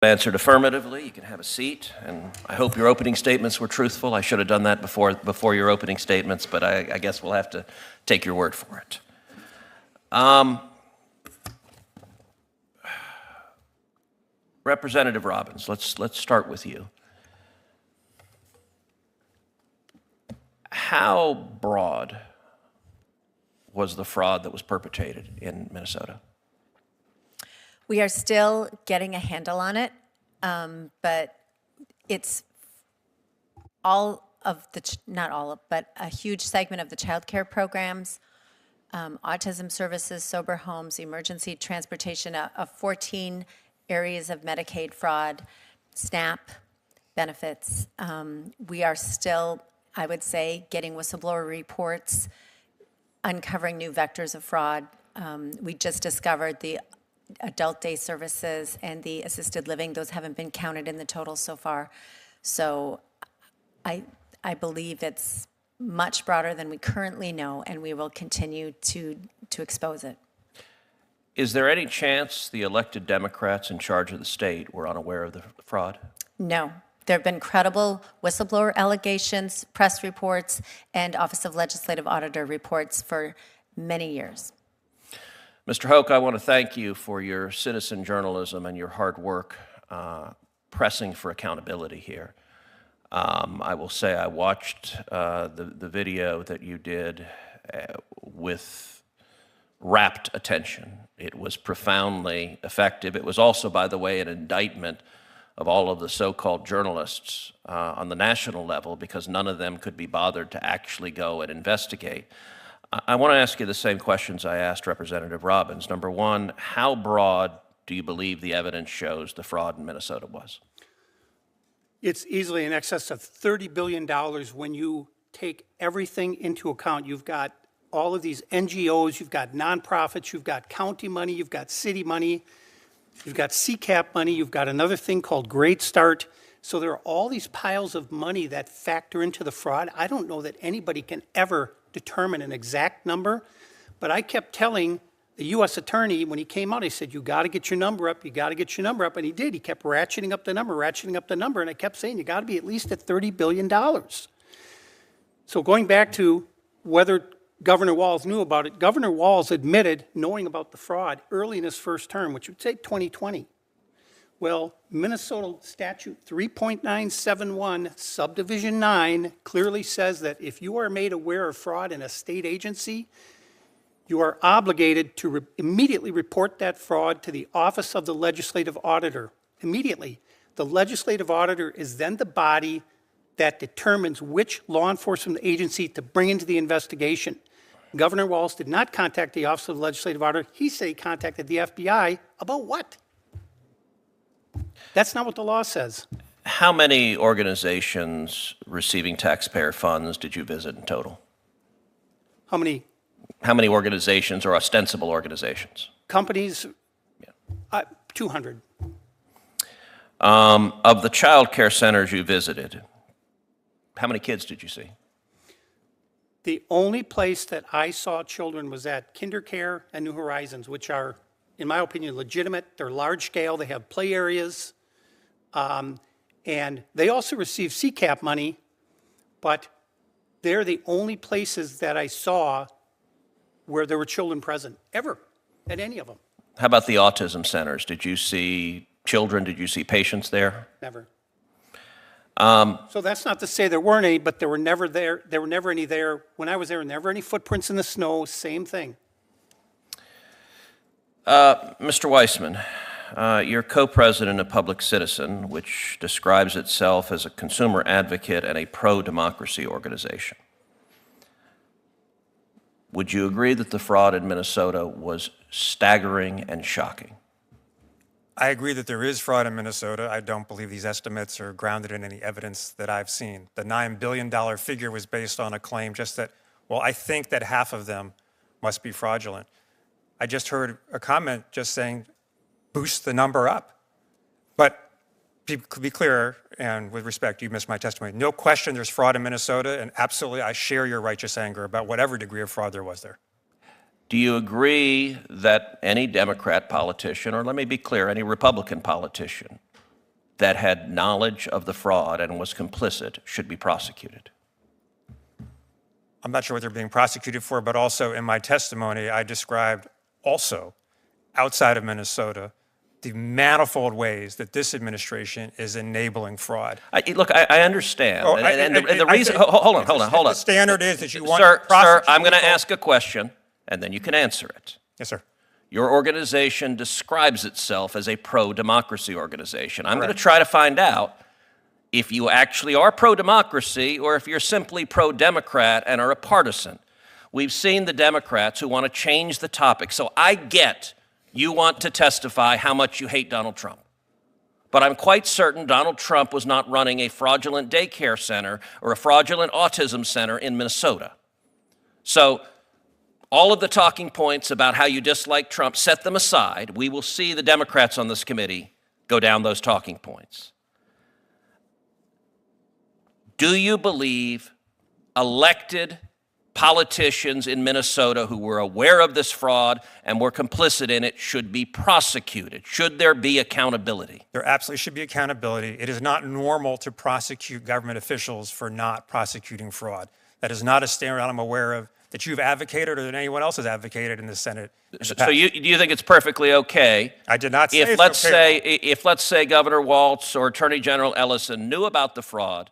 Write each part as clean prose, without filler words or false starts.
Answered affirmatively. You can have a seat, and I hope your opening statements were truthful. I should have done that before your opening statements, but I guess we'll have to take your word for it. Representative Robbins, let's start with you. How broad was the fraud that was perpetrated in Minnesota? We are still getting a handle on it, but it's all of the, not all of, but a huge segment of the child care programs, autism services, sober homes, emergency transportation, of 14 areas of Medicaid fraud, SNAP benefits. We are still, I would say, getting whistleblower reports, uncovering new vectors of fraud. We just discovered the adult day services and the assisted living. Those haven't been counted in the total so far. So I believe it's much broader than we currently know, and we will continue to expose it. Is there any chance the elected Democrats in charge of the state were unaware of the fraud? No. There have been credible whistleblower allegations, press reports, and Office of Legislative Auditor reports for many years. Mr. Hoke, I want to thank you for your citizen journalism and your hard work pressing for accountability here. I will say I watched the video that you did with rapt attention. It was profoundly effective. It was also, by the way, an indictment of all of the so-called journalists on the national level, because none of them could be bothered to actually go and investigate. I want to ask you the same questions I asked Representative Robbins. Number one, how broad do you believe the evidence shows the fraud in Minnesota was? It's easily in excess of $30 billion when you take everything into account. You've got all of these NGOs, you've got nonprofits, you've got county money, you've got city money, you've got CCAP money, you've got another thing called Great Start. So there are all these piles of money that factor into the fraud. I don't know that anybody can ever determine an exact number, but I kept telling the U.S. attorney when he came out, I said, you got to get your number up, you got to get your number up, and he did. He kept ratcheting up the number, and I kept saying, you got to be at least at $30 billion. So going back to whether Governor Walz knew about it, Governor Walz admitted knowing about the fraud early in his first term, which would say 2020. Well, Minnesota Statute 3.971, Subdivision 9, clearly says that if you are made aware of fraud in a state agency, you are obligated to immediately report that fraud to the Office of the Legislative Auditor. Immediately. The Legislative Auditor is then the body that determines which law enforcement agency to bring into the investigation. Governor Walz did not contact the Office of the Legislative Auditor. He said he contacted the FBI about what? That's not what the law says. How many organizations receiving taxpayer funds did you visit in total? How many? How many organizations or ostensible organizations? Companies? Yeah. 200. Of the child care centers you visited, how many kids did you see? The only place that I saw children was at KinderCare and New Horizons, which are, in my opinion, legitimate. They're large scale. They have play areas. And they also receive CCAP money, but they're the only places that I saw where there were children present, ever, at any of them. How about the autism centers? Did you see children? Did you see patients there? Never. So that's not to say there weren't any, but there were never there. There were never any there. When I was there, never any footprints in the snow, same thing. Mr. Weissman, you're co-president of Public Citizen, which describes itself as a consumer advocate and a pro-democracy organization. Would you agree that the fraud in Minnesota was staggering and shocking? I agree that there is fraud in Minnesota. I don't believe these estimates are grounded in any evidence that I've seen. The $9 billion figure was based on a claim just that, well, I think that half of them must be fraudulent. I just heard a comment just saying, boost the number up. But to be clear, and with respect, you missed my testimony, no question there's fraud in Minnesota, and absolutely I share your righteous anger about whatever degree of fraud there was there. Do you agree that any Democrat politician, or let me be clear, any Republican politician, that had knowledge of the fraud and was complicit should be prosecuted? I'm not sure what they're being prosecuted for, but also in my testimony, I described also outside of Minnesota the manifold ways that this administration is enabling fraud. Look, I understand. Oh, and the reason, hold on. The standard is that you want Sir, to prosecute I'm going to people. ask a question, and then you can answer it. Yes, sir. Your organization describes itself as a pro-democracy organization. I'm going to Correct. try to find out if you actually are pro-democracy or if you're simply pro-Democrat and are a partisan. We've seen the Democrats who want to change the topic. So I get you want to testify how much you hate Donald Trump. But I'm quite certain Donald Trump was not running a fraudulent daycare center or a fraudulent autism center in Minnesota. So all of the talking points about how you dislike Trump, set them aside. We will see the Democrats on this committee go down those talking points. Do you believe elected politicians in Minnesota who were aware of this fraud and were complicit in it should be prosecuted? Should there be accountability? There absolutely should be accountability. It is not normal to prosecute government officials for not prosecuting fraud. That is not a standard I'm aware of that you've advocated or that anyone else has advocated in the Senate. So do you think it's perfectly okay? I did not say If let's say Governor Walz or Attorney General Ellison knew about the fraud,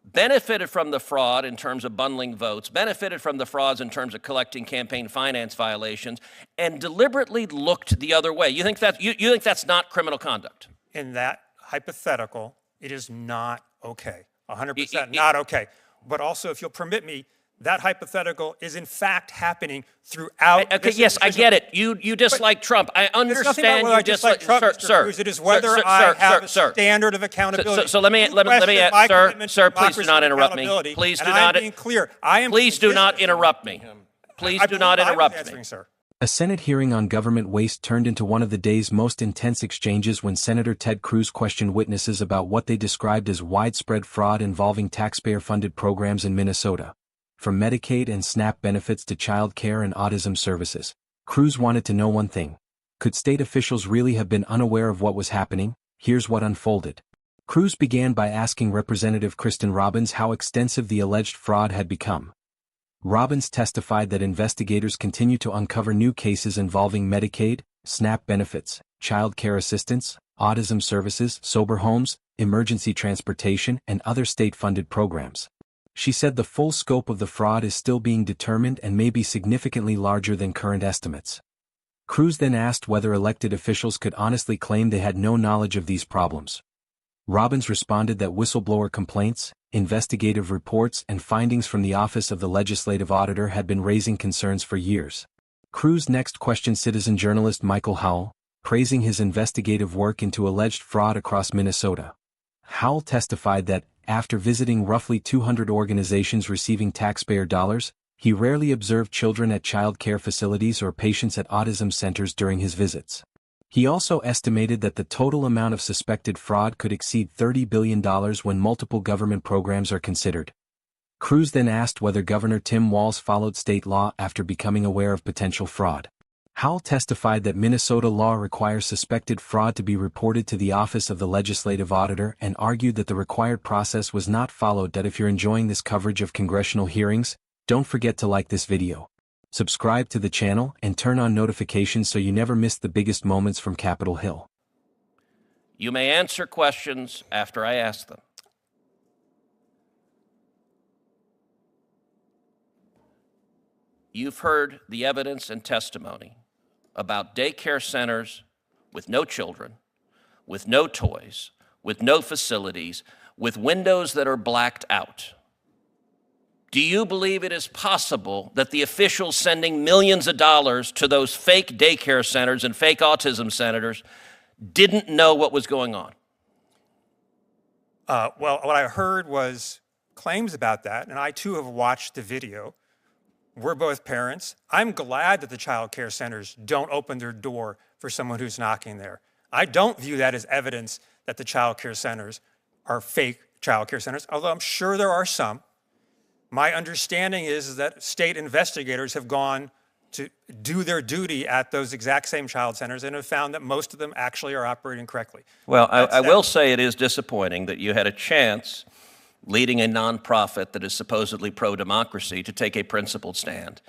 benefited from the fraud in terms of bundling votes, benefited from the frauds in terms of collecting campaign finance violations, and deliberately looked the other way. You think that's not criminal conduct? In that hypothetical, it is not okay. 100% not okay. But also, if you'll permit me, that hypothetical is in fact happening throughout. Okay, yes, I get it. You dislike Trump. I understand you dislike Trump, sir. It is whether I have a standard of accountability. So let me, sir, please do not interrupt me. Please do not. I'm being clear. Please do not interrupt me. Please do not interrupt me. Sir. A Senate hearing on government waste turned into one of the day's most intense exchanges when Senator Ted Cruz questioned witnesses about what they described as widespread fraud involving taxpayer-funded programs in Minnesota. From Medicaid and SNAP benefits to child care and autism services, Cruz wanted to know one thing. Could state officials really have been unaware of what was happening? Here's what unfolded. Cruz began by asking Representative Kristen Robbins how extensive the alleged fraud had become. Robbins testified that investigators continue to uncover new cases involving Medicaid, SNAP benefits, child care assistance, autism services, sober homes, emergency transportation, and other state-funded programs. She said the full scope of the fraud is still being determined and may be significantly larger than current estimates. Cruz then asked whether elected officials could honestly claim they had no knowledge of these problems. Robbins responded that whistleblower complaints, investigative reports, and findings from the Office of the Legislative Auditor had been raising concerns for years. Cruz next questioned citizen journalist Michael Howell, praising his investigative work into alleged fraud across Minnesota. Howell testified that, after visiting roughly 200 organizations receiving taxpayer dollars, he rarely observed children at child care facilities or patients at autism centers during his visits. He also estimated that the total amount of suspected fraud could exceed $30 billion when multiple government programs are considered. Cruz then asked whether Governor Tim Walz followed state law after becoming aware of potential fraud. Howell testified that Minnesota law requires suspected fraud to be reported to the Office of the Legislative Auditor and argued that the required process was not followed. That if you're enjoying this coverage of congressional hearings, don't forget to like this video, subscribe to the channel, and turn on notifications so you never miss the biggest moments from Capitol Hill. You may answer questions after I ask them. You've heard the evidence and testimony about daycare centers with no children, with no toys, with no facilities, with windows that are blacked out. Do you believe it is possible that the officials sending millions of dollars to those fake daycare centers and fake autism centers didn't know what was going on? Well, what I heard was claims about that, and I too have watched the video. We're both parents. I'm glad that the child care centers don't open their door for someone who's knocking there. I don't view that as evidence that the child care centers are fake child care centers, although I'm sure there are some. My understanding is that state investigators have gone to do their duty at those exact same child centers and have found that most of them actually are operating correctly. Well, I will say it is disappointing that you had a chance, leading a nonprofit that is supposedly pro-democracy, to take a principled stand.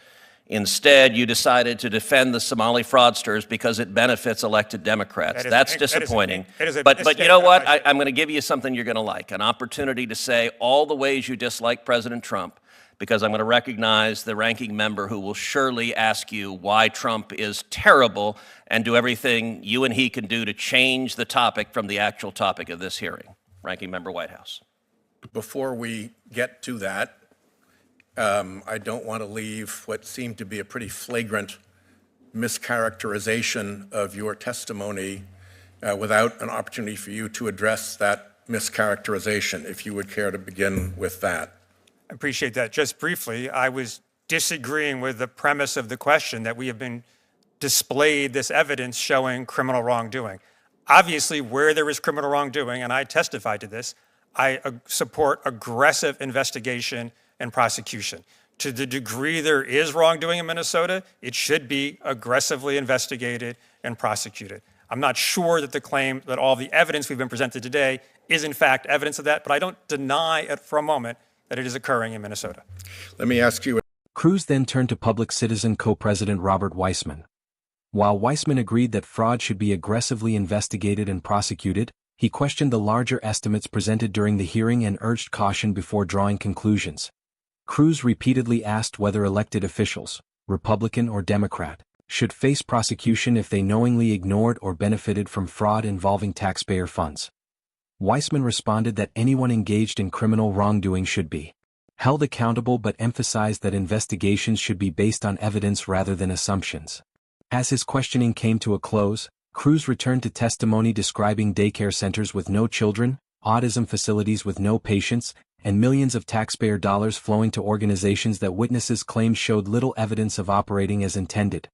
Instead, you decided to defend the Somali fraudsters because it benefits elected Democrats. That's disappointing. But you know what? I'm going to give you something you're going to like, an opportunity to say all the ways you dislike President Trump, because I'm going to recognize the ranking member who will surely ask you why Trump is terrible and do everything you and he can do to change the topic from the actual topic of this hearing. Ranking member Whitehouse. Before we get to that, I don't want to leave what seemed to be a pretty flagrant mischaracterization of your testimony without an opportunity for you to address that mischaracterization, if you would care to begin with that. I appreciate that. Just briefly, I was disagreeing with the premise of the question that we have been displayed this evidence showing criminal wrongdoing. Obviously, where there is criminal wrongdoing, and I testified to this, I support aggressive investigation and prosecution. To the degree there is wrongdoing in Minnesota, it should be aggressively investigated and prosecuted. I'm not sure that the claim that all the evidence we've been presented today is in fact evidence of that, but I don't deny it for a moment that it is occurring in Minnesota. Let me ask you. Cruz then turned to Public Citizen co-president Robert Weissman. While Weissman agreed that fraud should be aggressively investigated and prosecuted, he questioned the larger estimates presented during the hearing and urged caution before drawing conclusions. Cruz repeatedly asked whether elected officials, Republican or Democrat, should face prosecution if they knowingly ignored or benefited from fraud involving taxpayer funds. Weissman responded that anyone engaged in criminal wrongdoing should be held accountable, but emphasized that investigations should be based on evidence rather than assumptions. As his questioning came to a close, Cruz returned to testimony describing daycare centers with no children, autism facilities with no patients, and millions of taxpayer dollars flowing to organizations that witnesses claimed showed little evidence of operating as intended.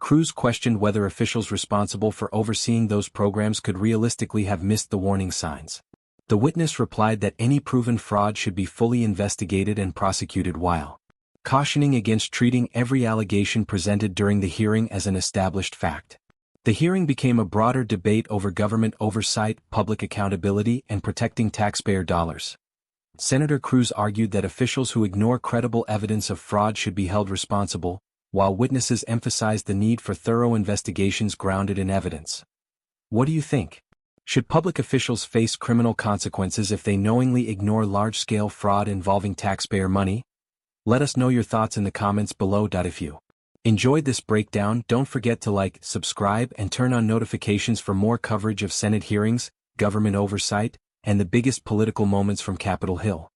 Cruz questioned whether officials responsible for overseeing those programs could realistically have missed the warning signs. The witness replied that any proven fraud should be fully investigated and prosecuted, while cautioning against treating every allegation presented during the hearing as an established fact. The hearing became a broader debate over government oversight, public accountability, and protecting taxpayer dollars. Senator Cruz argued that officials who ignore credible evidence of fraud should be held responsible, while witnesses emphasized the need for thorough investigations grounded in evidence. What do you think? Should public officials face criminal consequences if they knowingly ignore large-scale fraud involving taxpayer money? Let us know your thoughts in the comments below. If you enjoyed this breakdown, don't forget to like, subscribe, and turn on notifications for more coverage of Senate hearings, government oversight, and the biggest political moments from Capitol Hill.